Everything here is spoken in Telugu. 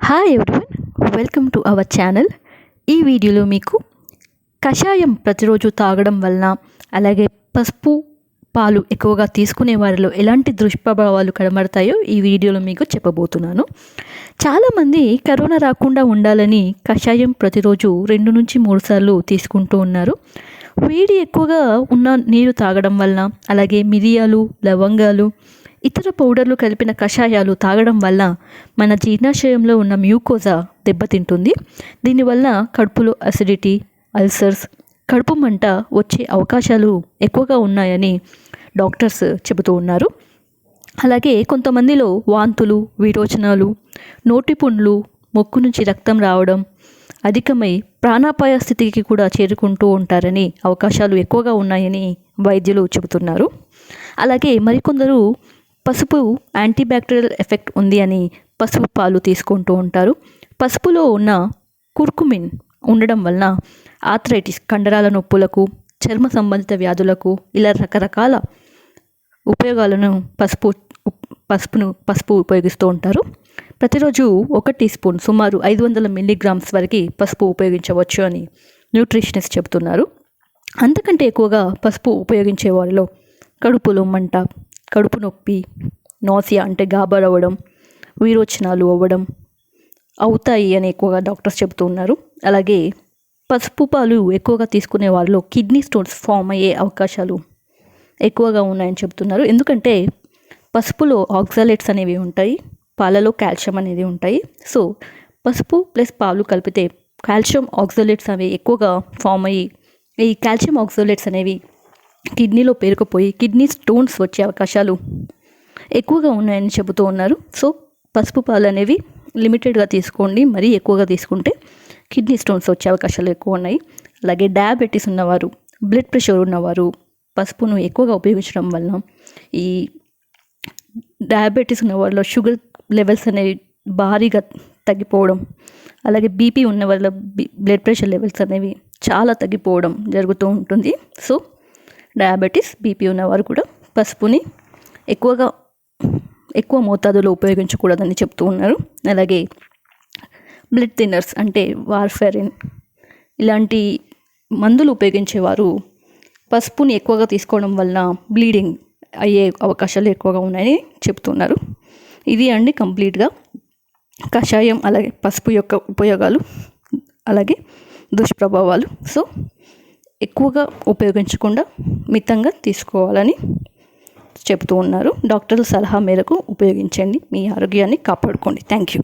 Hi everyone, welcome to our channel. ఈ వీడియోలో మీకు కషాయం ప్రతిరోజు తాగడం వలన, అలాగే పసుపు పాలు ఎక్కువగా తీసుకునే వారిలో ఎలాంటి దుష్ప్రభావాలు కనబడతాయో ఈ వీడియోలో మీకు చెప్పబోతున్నాను. చాలామంది కరోనా రాకుండా ఉండాలని కషాయం ప్రతిరోజు 2 నుంచి 3 సార్లు తీసుకుంటూ ఉన్నారు. వేడి ఎక్కువగా ఉన్న నీరు తాగడం వలన, అలాగే మిరియాలు, లవంగాలు, ఇతర పౌడర్లు కలిపిన కషాయాలు తాగడం వల్ల మన జీర్ణాశయంలో ఉన్న మ్యూకోజా దెబ్బతింటుంది. దీనివల్ల కడుపులో అసిడిటీ, అల్సర్స్, కడుపు మంట వచ్చే అవకాశాలు ఎక్కువగా ఉన్నాయని డాక్టర్స్ చెబుతూ ఉన్నారు. అలాగే కొంతమందిలో వాంతులు, విరోచనాలు, నోటిపుండ్లు, ముక్కు నుంచి రక్తం రావడం అధికమై ప్రాణాపాయ స్థితికి కూడా చేరుకుంటూ ఉంటారని, అవకాశాలు ఎక్కువగా ఉన్నాయని వైద్యులు చెబుతున్నారు. అలాగే మరికొందరు పసుపు యాంటీబ్యాక్టీరియల్ ఎఫెక్ట్ ఉంది అని పసుపు పాలు తీసుకుంటూ ఉంటారు. పసుపులో ఉన్న కుర్కుమిన్ ఉండడం వలన ఆర్థరైటిస్, కండరాల నొప్పులకు, చర్మ సంబంధిత వ్యాధులకు ఇలా రకరకాల ఉపయోగాలను పసుపు ఉపయోగిస్తూ ఉంటారు. ప్రతిరోజు 1 టీ స్పూన్ సుమారు 500 మిల్లీగ్రామ్స్ వరకు పసుపు ఉపయోగించవచ్చు అని న్యూట్రిషనిస్ట్ చెబుతున్నారు. అంతకంటే ఎక్కువగా పసుపు ఉపయోగించే వారిలో కడుపులో మంట, కడుపు నొప్పి, నాసియా అంటే గాబర్ అవ్వడం, విరోచనాలు అవ్వడం అవుతాయి అని ఎక్కువగా డాక్టర్స్ చెబుతూ ఉన్నారు. అలాగే పసుపు పాలు ఎక్కువగా తీసుకునే వారిలో కిడ్నీ స్టోన్స్ ఫామ్ అయ్యే అవకాశాలు ఎక్కువగా ఉన్నాయని చెబుతున్నారు. ఎందుకంటే పసుపులో ఆక్సాలేట్స్ అనేవి ఉంటాయి, పాలలో కాల్షియం అనేది ఉంటాయి. సో పసుపు ప్లస్ పాలు కలిపితే కాల్షియం ఆక్సాలేట్స్ అనేవి ఎక్కువగా ఫామ్ అయ్యి, ఈ కాల్షియం ఆక్సాలేట్స్ అనేవి కిడ్నీలో పేరుకుపోయి కిడ్నీ స్టోన్స్ వచ్చే అవకాశాలు ఎక్కువగా ఉన్నాయని చెబుతూ ఉన్నారు. సో పసుపు పాలు అనేవి లిమిటెడ్గా తీసుకోండి, మరీ ఎక్కువగా తీసుకుంటే కిడ్నీ స్టోన్స్ వచ్చే అవకాశాలు ఎక్కువ ఉన్నాయి. అలాగే డయాబెటీస్ ఉన్నవారు, బ్లడ్ ప్రెషర్ ఉన్నవారు పసుపును ఎక్కువగా ఉపయోగించడం వలన ఈ డయాబెటీస్ ఉన్న వాళ్ళలో షుగర్ లెవెల్స్ అనేవి భారీగా తగ్గిపోవడం, అలాగే బీపీ ఉన్న వాళ్ళ బ్లడ్ ప్రెషర్ లెవెల్స్ అనేవి చాలా తగ్గిపోవడం జరుగుతూ ఉంటుంది. సో డయాబెటీస్, బీపీ ఉన్నవారు కూడా పసుపుని ఎక్కువ మోతాదులో ఉపయోగించకూడదని చెప్తూ ఉన్నారు. అలాగే బ్లడ్ థిన్నర్స్ అంటే వార్ఫెరిన్ ఇలాంటి మందులు ఉపయోగించేవారు పసుపుని ఎక్కువగా తీసుకోవడం వలన బ్లీడింగ్ అయ్యే అవకాశాలు ఎక్కువగా ఉన్నాయని చెప్తున్నారు. ఇది అండి కంప్లీట్గా కషాయం అలాగే పసుపు యొక్క ఉపయోగాలు, అలాగే దుష్ప్రభావాలు. సో ఎక్కువగా ఉపయోగించకుండా మితంగా తీసుకోవాలని చెబుతూ ఉన్నారు. డాక్టర్ల సలహా మేరకు ఉపయోగించండి, మీ ఆరోగ్యాన్ని కాపాడుకోండి. Thank you.